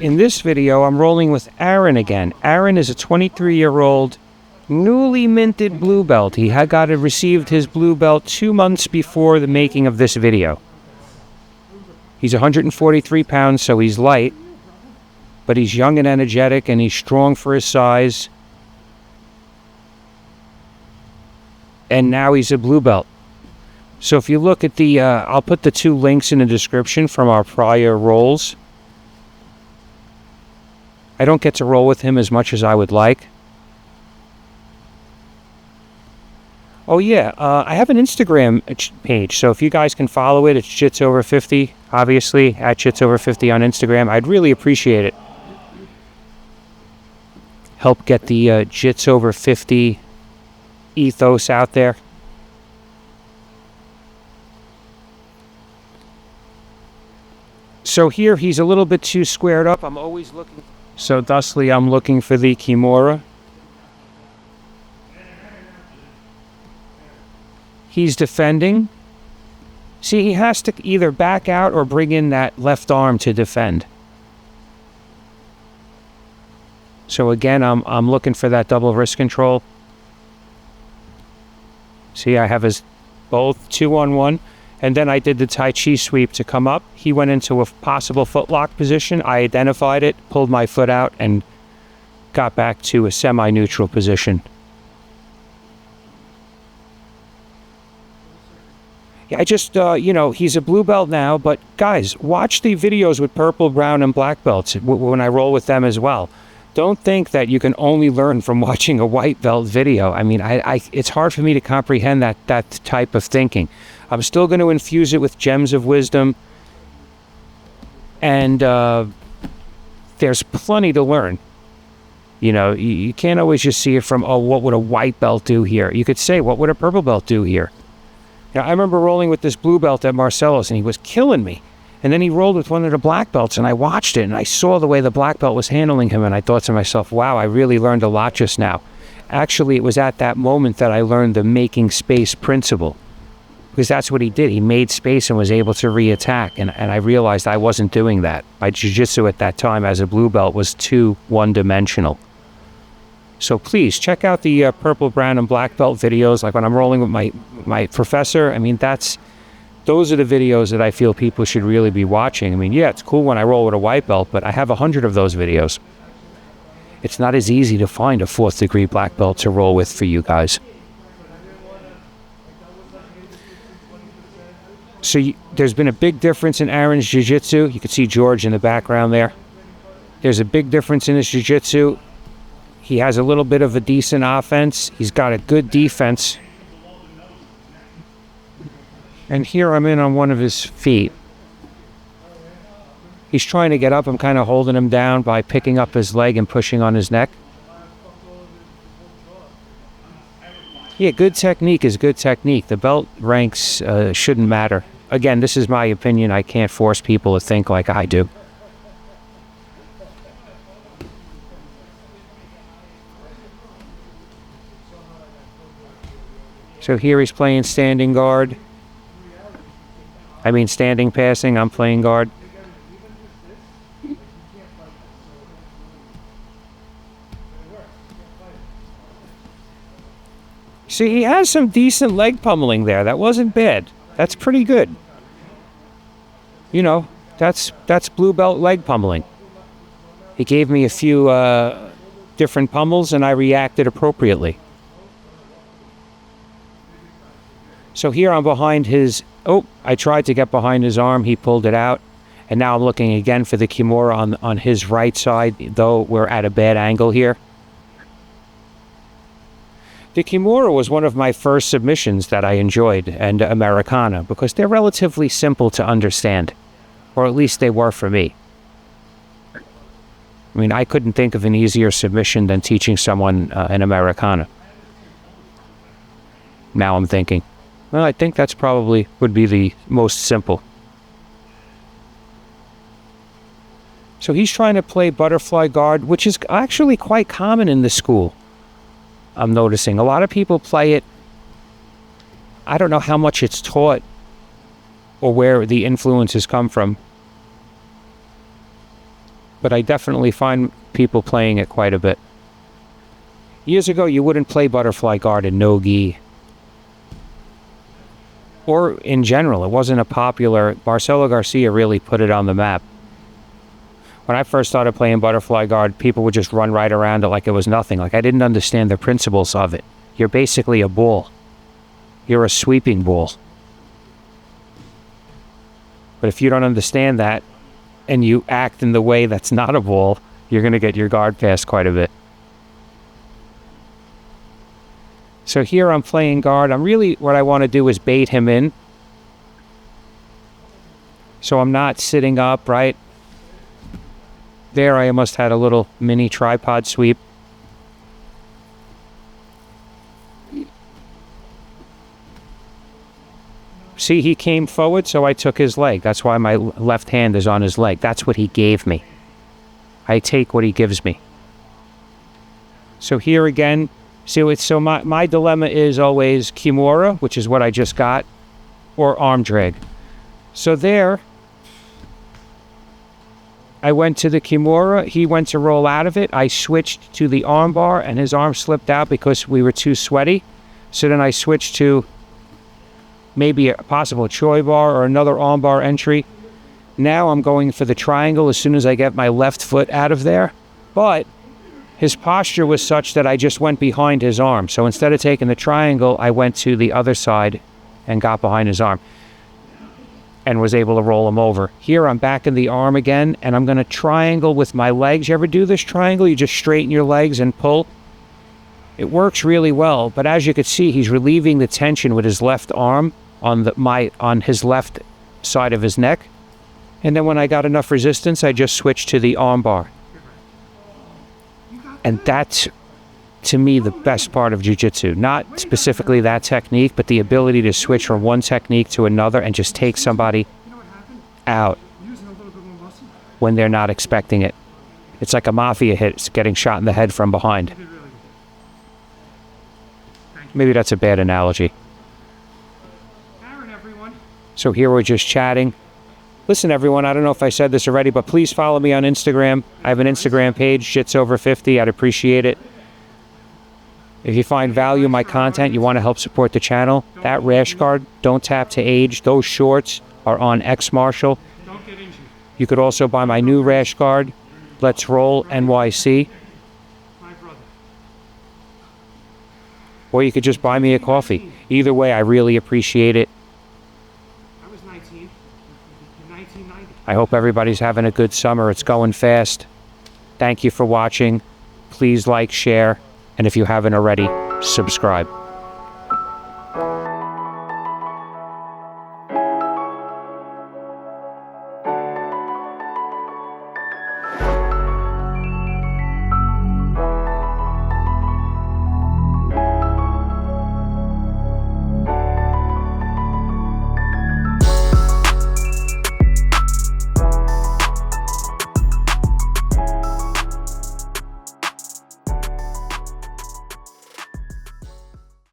in this video, I'm rolling with Aaron again. Aaron is a 23-year-old, newly minted blue belt. He had received his blue belt 2 months before the making of this video. He's 143 pounds, so he's light, but he's young and energetic, and he's strong for his size. And now he's a blue belt. So if you look at the, I'll put the 2 links in the description from our prior rolls. I don't get to roll with him as much as I would like. Oh yeah, I have an Instagram page, so if you guys can follow it, it's Jits over 50, obviously, at Jits over 50 on Instagram. I'd really appreciate it. Help get the Jits over 50 ethos out there. So here he's a little bit too squared up. I'm always looking. So thusly I'm looking for the kimura. He's defending. See, he has to either back out or bring in that left arm to defend. So again, I'm looking for that double wrist control. See, I have his both 2-on-1. And then I did the Tai Chi sweep to come up. He went into a possible footlock position. I identified it, pulled my foot out, and got back to a semi-neutral position. Yeah, I just, he's a blue belt now, but guys, watch the videos with purple, brown, and black belts when I roll with them as well. Don't think that you can only learn from watching a white belt video. I mean, it's hard for me to comprehend that type of thinking. I'm still going to infuse it with gems of wisdom, and there's plenty to learn. You know, you can't always just see it from, oh, what would a white belt do here? You could say, what would a purple belt do here? Now, I remember rolling with this blue belt at Marcelo's, and he was killing me. And then he rolled with one of the black belts, and I watched it, and I saw the way the black belt was handling him, and I thought to myself, wow, I really learned a lot just now. Actually, it was at that moment that I learned the making space principle. Because that's what he did. He made space and was able to re-attack. And I realized I wasn't doing that. My jiu-jitsu at that time as a blue belt was too one-dimensional. So please, check out the purple, brown, and black belt videos. Like when I'm rolling with my professor, I mean, those are the videos that I feel people should really be watching. I mean, yeah, it's cool when I roll with a white belt, but I have 100 of those videos. It's not as easy to find a 4th degree black belt to roll with for you guys. So there's been a big difference in Aaron's jiu-jitsu. You can see George in the background there. There's a big difference in his jiu-jitsu. He has a little bit of a decent offense. He's got a good defense. And here I'm in on one of his feet. He's trying to get up. I'm kind of holding him down by picking up his leg and pushing on his neck. Yeah, good technique is good technique. The belt ranks shouldn't matter. Again, this is my opinion. I can't force people to think like I do. So here he's playing standing guard. I mean standing passing, I'm playing guard. See, he has some decent leg pummeling there. That wasn't bad. That's pretty good. You know, that's blue belt leg pummeling. He gave me a few different pummels, and I reacted appropriately. So here I'm behind his... Oh, I tried to get behind his arm. He pulled it out. And now I'm looking again for the kimura on his right side, though we're at a bad angle here. The kimura was one of my first submissions that I enjoyed, and Americana, because they're relatively simple to understand. Or at least they were for me. I mean, I couldn't think of an easier submission than teaching someone an Americana. Now I'm thinking, well, I think that's probably would be the most simple. So he's trying to play butterfly guard, which is actually quite common in the school. I'm noticing a lot of people play it. I don't know how much it's taught or where the influences come from. but I definitely find people playing it quite a bit. Years ago, you wouldn't play butterfly guard in no gi. Or in general, it wasn't a popular... Marcelo Garcia really put it on the map. When I first started playing butterfly guard, people would just run right around it like it was nothing. Like, I didn't understand the principles of it. You're basically a bull. You're a sweeping bull. But if you don't understand that, and you act in the way that's not a bull, you're going to get your guard passed quite a bit. So here I'm playing guard. What I want to do is bait him in. So I'm not sitting up, right? There I almost had a little mini tripod sweep. See, he came forward, so I took his leg. That's why my left hand is on his leg. That's what he gave me. I take what he gives me. So here again, so my dilemma is always kimura, which is what I just got, or arm drag. So there, I went to the kimura. He went to roll out of it. I switched to the arm bar, and his arm slipped out because we were too sweaty. So then I switched to maybe a possible choi bar or another arm bar entry. Now I'm going for the triangle as soon as I get my left foot out of there. But his posture was such that I just went behind his arm. So instead of taking the triangle, I went to the other side and got behind his arm and was able to roll him over. Here I'm back in the arm again, and I'm going to triangle with my legs. You ever do this triangle? You just straighten your legs and pull. It works really well, but as you can see, he's relieving the tension with his left arm on his left side of his neck. And then when I got enough resistance, I just switched to the arm bar. And that's, to me, the best part of jiu-jitsu. Not specifically that technique, but the ability to switch from one technique to another and just take somebody out when they're not expecting it. It's like a mafia hit. It's getting shot in the head from behind. Maybe that's a bad analogy. So here we're just chatting. Listen, everyone, I don't know if I said this already, but please follow me on Instagram. I have an Instagram page, Jits50. I'd appreciate it. If you find value in my content, you want to help support the channel, that rash guard, don't tap to age. Those shorts are on X Marshall. You could also buy my new rash guard, Let's Roll NYC. Or you could just buy me a coffee. Either way, I really appreciate it. I hope everybody's having a good summer. It's going fast. Thank you for watching. Please like, share, and if you haven't already, subscribe.